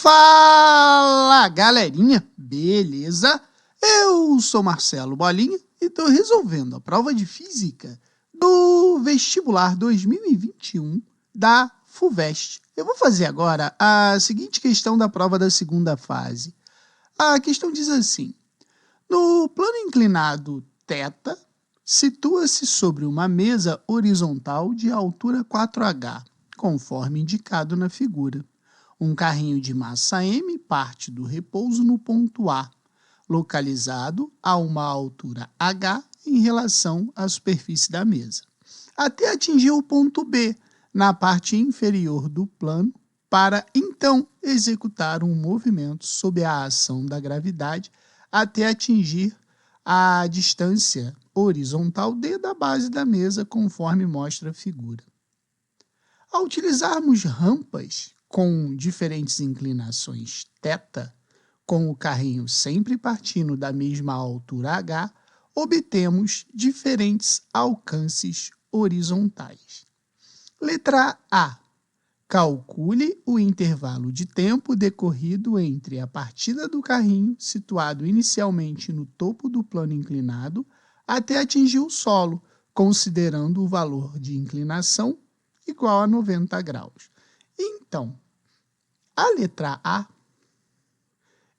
Fala, galerinha, beleza? Eu sou Marcelo Bolinha e estou resolvendo a prova de Física do Vestibular 2021 da FUVEST. Eu vou fazer agora a seguinte questão da prova da segunda fase. A questão diz assim: no plano inclinado θ, situa-se sobre uma mesa horizontal de altura 4h, conforme indicado na figura. Um carrinho de massa M parte do repouso no ponto A, localizado a uma altura h em relação à superfície da mesa, até atingir o ponto B, na parte inferior do plano, para então executar um movimento sob a ação da gravidade até atingir a distância horizontal D da base da mesa, conforme mostra a figura. Ao utilizarmos rampas com diferentes inclinações θ, com o carrinho sempre partindo da mesma altura h, obtemos diferentes alcances horizontais. Letra A. Calcule o intervalo de tempo decorrido entre a partida do carrinho, situado inicialmente no topo do plano inclinado, até atingir o solo, considerando o valor de inclinação igual a 90 graus. Então, a letra A,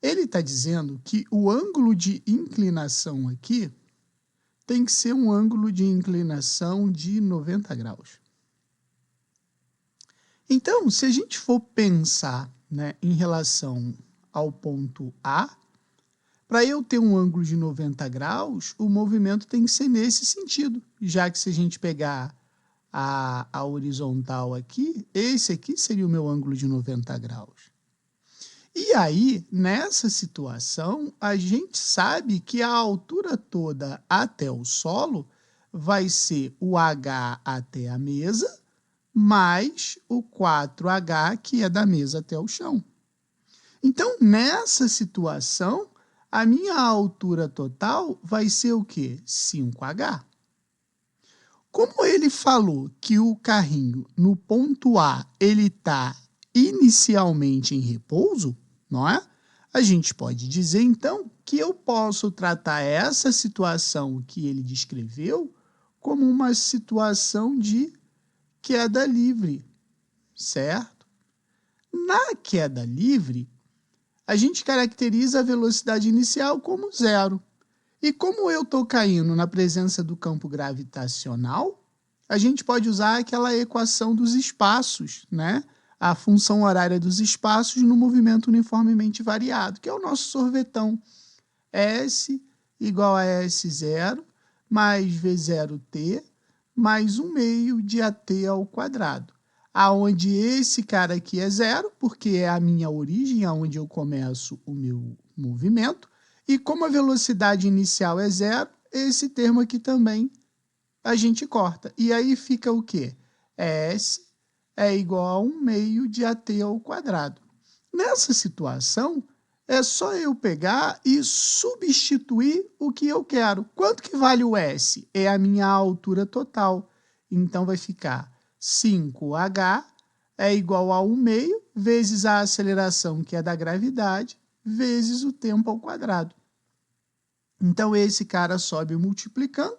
ele está dizendo que o ângulo de inclinação aqui tem que ser um ângulo de inclinação de 90 graus. Então, se a gente for pensar, né, em relação ao ponto A, para eu ter um ângulo de 90 graus, o movimento tem que ser nesse sentido, já que se a gente pegar a horizontal aqui, esse aqui seria o meu ângulo de 90 graus. E aí, nessa situação, a gente sabe que a altura toda até o solo vai ser o h até a mesa, mais o 4h, que é da mesa até o chão. Então, nessa situação, a minha altura total vai ser o quê? 5h. Como ele falou que o carrinho no ponto A ele está inicialmente em repouso, não é? A gente pode dizer então que eu posso tratar essa situação que ele descreveu como uma situação de queda livre, certo? Na queda livre, a gente caracteriza a velocidade inicial como zero. E como eu estou caindo na presença do campo gravitacional, a gente pode usar aquela equação dos espaços, né? A função horária dos espaços no movimento uniformemente variado, que é o nosso sorvetão. S igual a S0 mais V0t mais 1 meio de AT ao quadrado. Aonde esse cara aqui é zero, porque é a minha origem, aonde eu começo o meu movimento. E como a velocidade inicial é zero, esse termo aqui também a gente corta. E aí fica o quê? S é igual a 1 meio de AT ao quadrado. Nessa situação, é só eu pegar e substituir o que eu quero. Quanto que vale o S? É a minha altura total. Então vai ficar 5h é igual a 1 meio vezes a aceleração, que é da gravidade, vezes o tempo ao quadrado. Então, esse cara sobe multiplicando,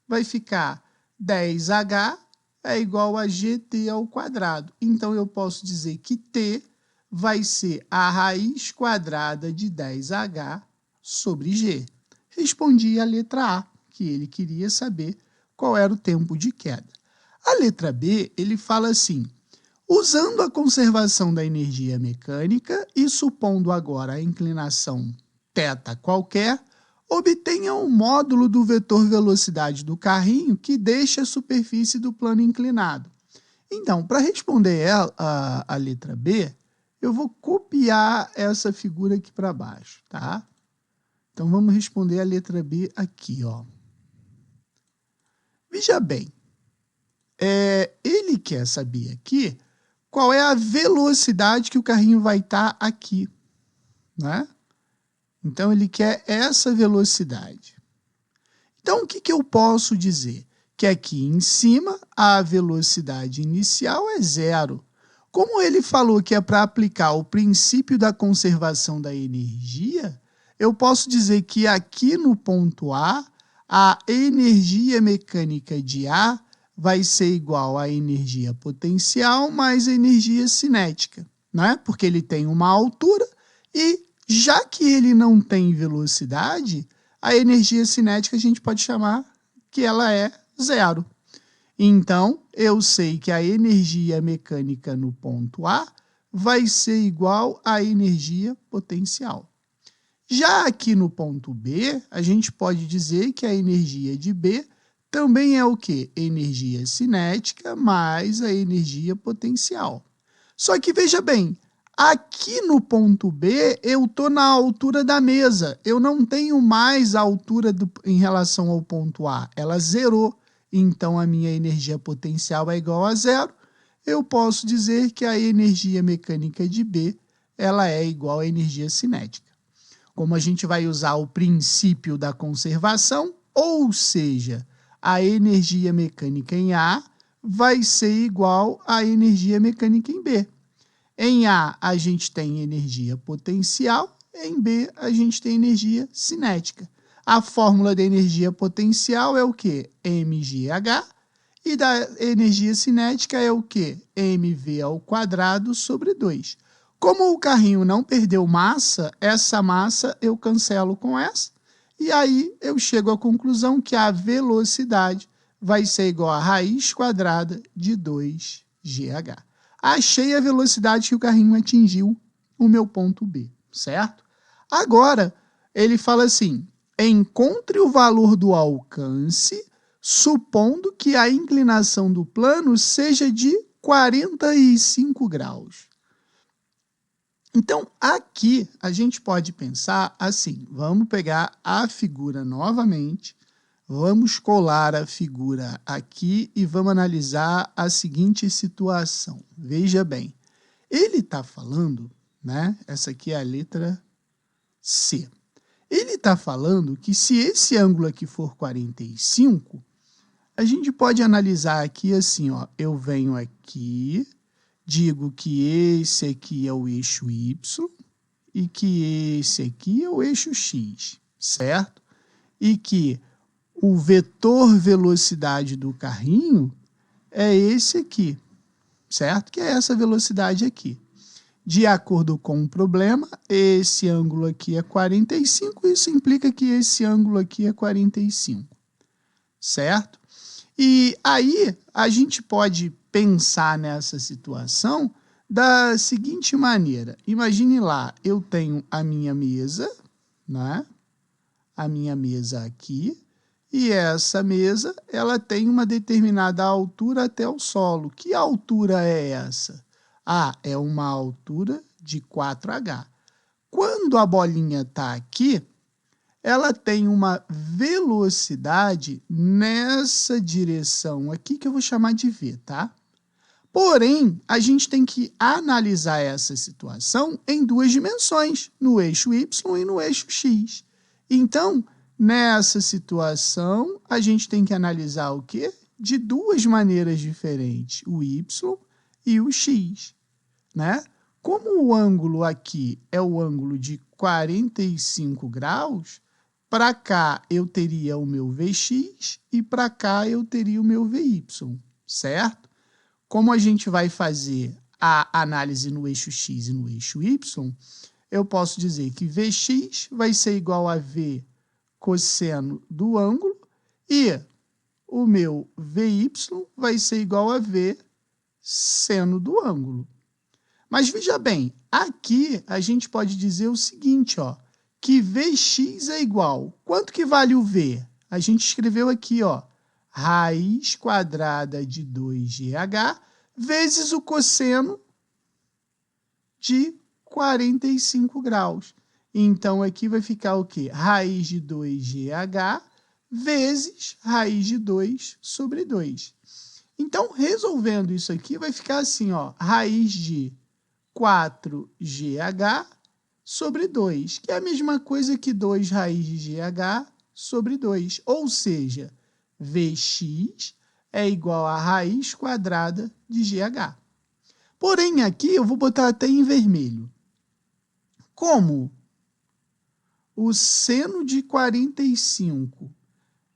vai ficar 10h é igual a gt ao quadrado. Então, eu posso dizer que t vai ser a raiz quadrada de 10h sobre g. Respondi a letra A, que ele queria saber qual era o tempo de queda. A letra B, ele fala assim: usando a conservação da energia mecânica e supondo agora a inclinação θ qualquer, obtenha um módulo do vetor velocidade do carrinho que deixa a superfície do plano inclinado. Então, para responder a letra B, eu vou copiar essa figura aqui para baixo, tá? Então, vamos responder a letra B aqui, ó. Veja bem, ele quer saber aqui qual é a velocidade que o carrinho vai estar aqui, né? Então, ele quer essa velocidade. Então, o que eu posso dizer? Que aqui em cima, a velocidade inicial é zero. Como ele falou que é para aplicar o princípio da conservação da energia, eu posso dizer que aqui no ponto a energia mecânica de A vai ser igual à energia potencial mais a energia cinética, né? Porque ele tem uma altura e, já que ele não tem velocidade, a energia cinética a gente pode chamar que ela é zero. Então, eu sei que a energia mecânica no ponto A vai ser igual à energia potencial. Já aqui no ponto B, a gente pode dizer que a energia de B também é o quê? Energia cinética mais a energia potencial. Só que veja bem, aqui no ponto B eu estou na altura da mesa. Eu não tenho mais a altura em relação ao ponto A. Ela zerou. Então, a minha energia potencial é igual a zero. Eu posso dizer que a energia mecânica de B ela é igual à energia cinética. Como a gente vai usar o princípio da conservação, ou seja, a energia mecânica em A vai ser igual à energia mecânica em B. Em A gente tem energia potencial, em B a gente tem energia cinética. A fórmula da energia potencial é o quê? mgh. E da energia cinética é o quê? mv² sobre 2. Como o carrinho não perdeu massa, essa massa eu cancelo com essa. E aí eu chego à conclusão que a velocidade vai ser igual a raiz quadrada de 2gh. Achei a velocidade que o carrinho atingiu o meu ponto B, certo? Agora, ele fala assim, encontre o valor do alcance, supondo que a inclinação do plano seja de 45 graus. Então, aqui a gente pode pensar assim, vamos pegar a figura novamente, vamos colar a figura aqui e vamos analisar a seguinte situação. Veja bem, ele está falando, né? Essa aqui é a letra C. Ele está falando que se esse ângulo aqui for 45, a gente pode analisar aqui assim, ó, eu venho aqui, digo que esse aqui é o eixo Y e que esse aqui é o eixo X, certo? E que o vetor velocidade do carrinho é esse aqui, certo? Que é essa velocidade aqui. De acordo com o problema, esse ângulo aqui é 45, isso implica que esse ângulo aqui é 45, certo? E aí a gente pode pensar nessa situação da seguinte maneira. Imagine lá, eu tenho a minha mesa, né? A minha mesa aqui, e essa mesa ela tem uma determinada altura até o solo. Que altura é essa? Ah, é uma altura de 4h. Quando a bolinha está aqui, ela tem uma velocidade nessa direção aqui, que eu vou chamar de V, tá? Porém, a gente tem que analisar essa situação em duas dimensões, no eixo Y e no eixo X. Então, nessa situação, a gente tem que analisar o quê? De duas maneiras diferentes, o Y e o X, né? Como o ângulo aqui é o ângulo de 45 graus, para cá eu teria o meu Vx e para cá eu teria o meu Vy, certo? Como a gente vai fazer a análise no eixo X e no eixo Y, eu posso dizer que Vx vai ser igual a V cosseno do ângulo e o meu Vy vai ser igual a V seno do ângulo. Mas veja bem, aqui a gente pode dizer o seguinte, ó, que Vx é igual. Quanto que vale o V? A gente escreveu aqui, ó, raiz quadrada de 2gh vezes o cosseno de 45 graus. Então, aqui vai ficar o quê? Raiz de 2gh vezes raiz de 2 sobre 2. Então, resolvendo isso aqui, vai ficar assim, ó, raiz de 4gh sobre 2, que é a mesma coisa que 2 raiz de gh sobre 2. Ou seja, Vx é igual a raiz quadrada de gh. Porém, aqui eu vou botar até em vermelho. Como o seno de 45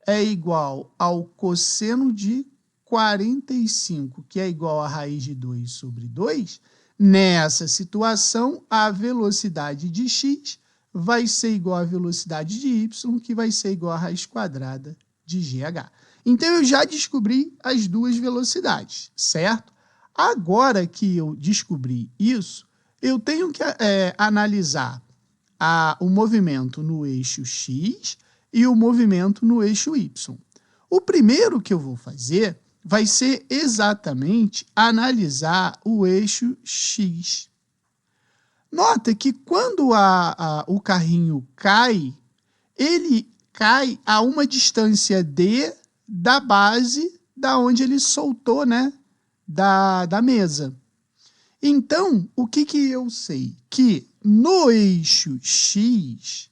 é igual ao cosseno de 45, que é igual a raiz de 2 sobre 2, nessa situação, a velocidade de x vai ser igual à velocidade de y, que vai ser igual à raiz quadrada de GH. Então, eu já descobri as duas velocidades, certo? Agora que eu descobri isso, eu tenho que analisar o movimento no eixo x e o movimento no eixo y. O primeiro que eu vou fazer vai ser exatamente analisar o eixo x. Nota que quando o carrinho cai, ele cai a uma distância d da base da onde ele soltou, né, da mesa. Então, o que eu sei? Que no eixo x,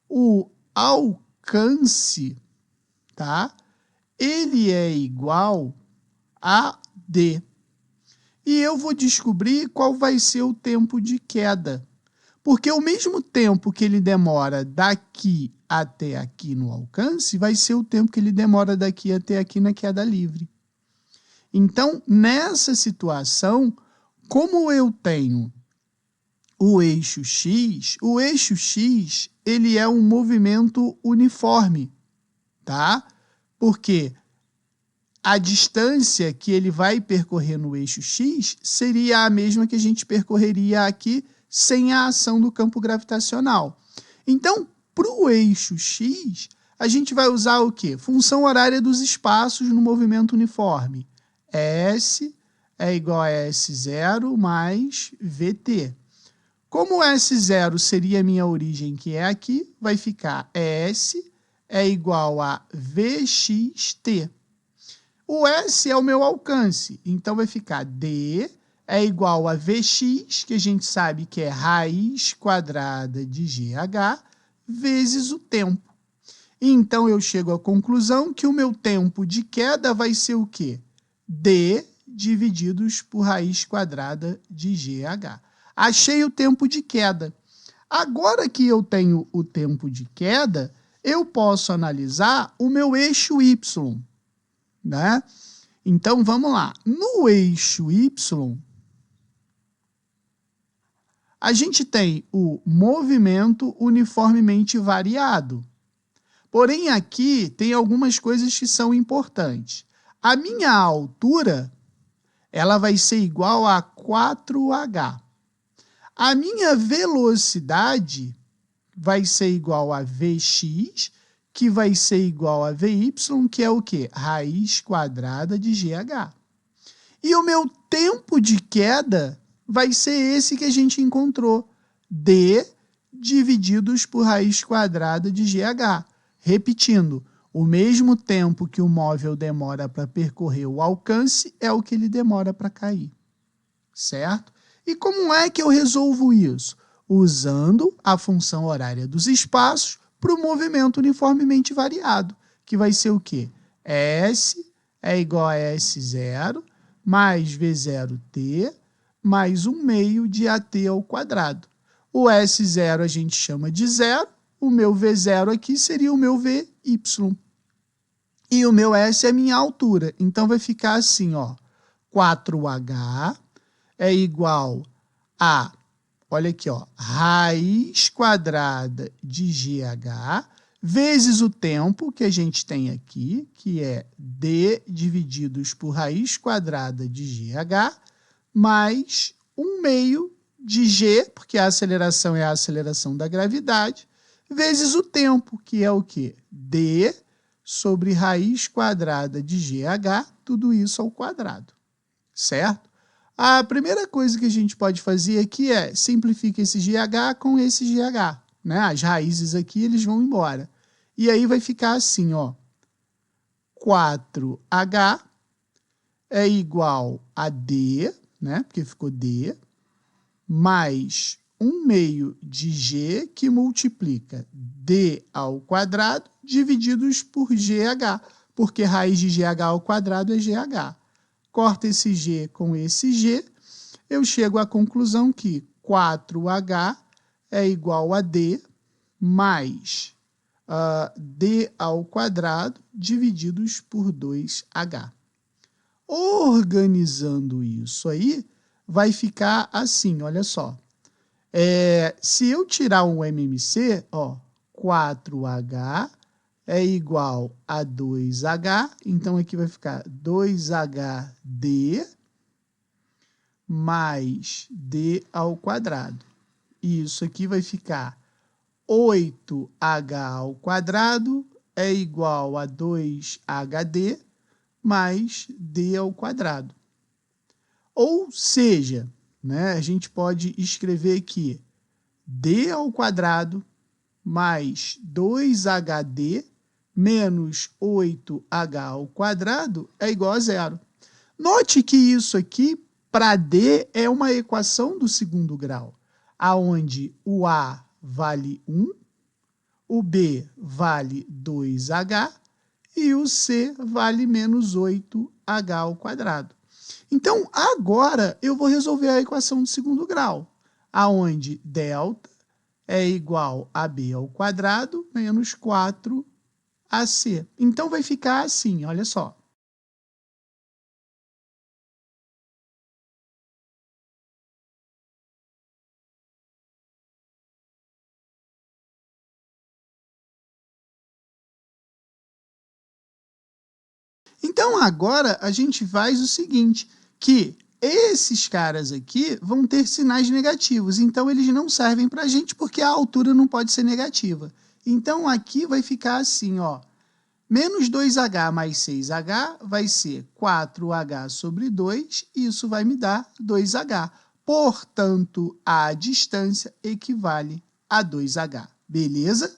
o alcance, tá? Ele é igual a d. E eu vou descobrir qual vai ser o tempo de queda. Porque o mesmo tempo que ele demora daqui até aqui no alcance, vai ser o tempo que ele demora daqui até aqui na queda livre. Então, nessa situação, como eu tenho o eixo x ele é um movimento uniforme, tá? Porque a distância que ele vai percorrer no eixo x seria a mesma que a gente percorreria aqui sem a ação do campo gravitacional. Então, para o eixo x, a gente vai usar o quê? Função horária dos espaços no movimento uniforme. S é igual a S0 mais VT. Como S0 seria a minha origem, que é aqui, vai ficar S é igual a VXT. O S é o meu alcance, então vai ficar D é igual a Vx, que a gente sabe que é raiz quadrada de GH, vezes o tempo. Então, eu chego à conclusão que o meu tempo de queda vai ser o quê? D divididos por raiz quadrada de GH. Achei o tempo de queda. Agora que eu tenho o tempo de queda, eu posso analisar o meu eixo Y, né? Então, vamos lá. No eixo Y, a gente tem o movimento uniformemente variado. Porém, aqui tem algumas coisas que são importantes. A minha altura, ela vai ser igual a 4h. A minha velocidade vai ser igual a Vx, que vai ser igual a Vy, que é o quê? Raiz quadrada de GH. E o meu tempo de queda vai ser esse que a gente encontrou, D divididos por raiz quadrada de GH. Repetindo, o mesmo tempo que o móvel demora para percorrer o alcance é o que ele demora para cair, certo? E como é que eu resolvo isso? Usando a função horária dos espaços para o movimento uniformemente variado, que vai ser o quê? S é igual a S0 mais V0t mais 1 meio de AT ao quadrado. O S0 a gente chama de zero, o meu V0 aqui seria o meu VY. E o meu S é a minha altura. Então, vai ficar assim, ó, 4h é igual a, olha aqui, ó, raiz quadrada de GH vezes o tempo que a gente tem aqui, que é D divididos por raiz quadrada de GH, mais 1 meio de G, porque a aceleração é a aceleração da gravidade, vezes o tempo, que é o quê? D sobre raiz quadrada de GH, tudo isso ao quadrado, certo? A primeira coisa que a gente pode fazer aqui é simplificar esse GH com esse GH, né? As raízes aqui, eles vão embora. E aí vai ficar assim, ó, 4h é igual a D, né? Porque ficou D, mais 1 meio de G, que multiplica D ao quadrado, divididos por GH, porque raiz de GH ao quadrado é GH. Corta esse G com esse G, eu chego à conclusão que 4H é igual a D mais D ao quadrado divididos por 2H. Organizando isso aí, vai ficar assim, olha só. Se eu tirar um MMC, 4H é igual a 2H, então aqui vai ficar 2HD mais D ao quadrado. E isso aqui vai ficar 8H ao quadrado é igual a 2HD mais D ao quadrado. Ou seja, né, a gente pode escrever aqui D ao quadrado mais 2HD menos 8H ao quadrado é igual a zero. Note que isso aqui, para D, é uma equação do segundo grau, aonde o A vale 1, o B vale 2H e o C vale menos 8H ao quadrado. Então, agora eu vou resolver a equação do segundo grau, aonde delta é igual a B ao quadrado menos 4AC. Então, vai ficar assim, olha só. Então, agora a gente faz o seguinte, que esses caras aqui vão ter sinais negativos, então eles não servem para a gente porque a altura não pode ser negativa. Então, aqui vai ficar assim, menos 2H mais 6H vai ser 4H sobre 2, e isso vai me dar 2H. Portanto, a distância equivale a 2H. Beleza?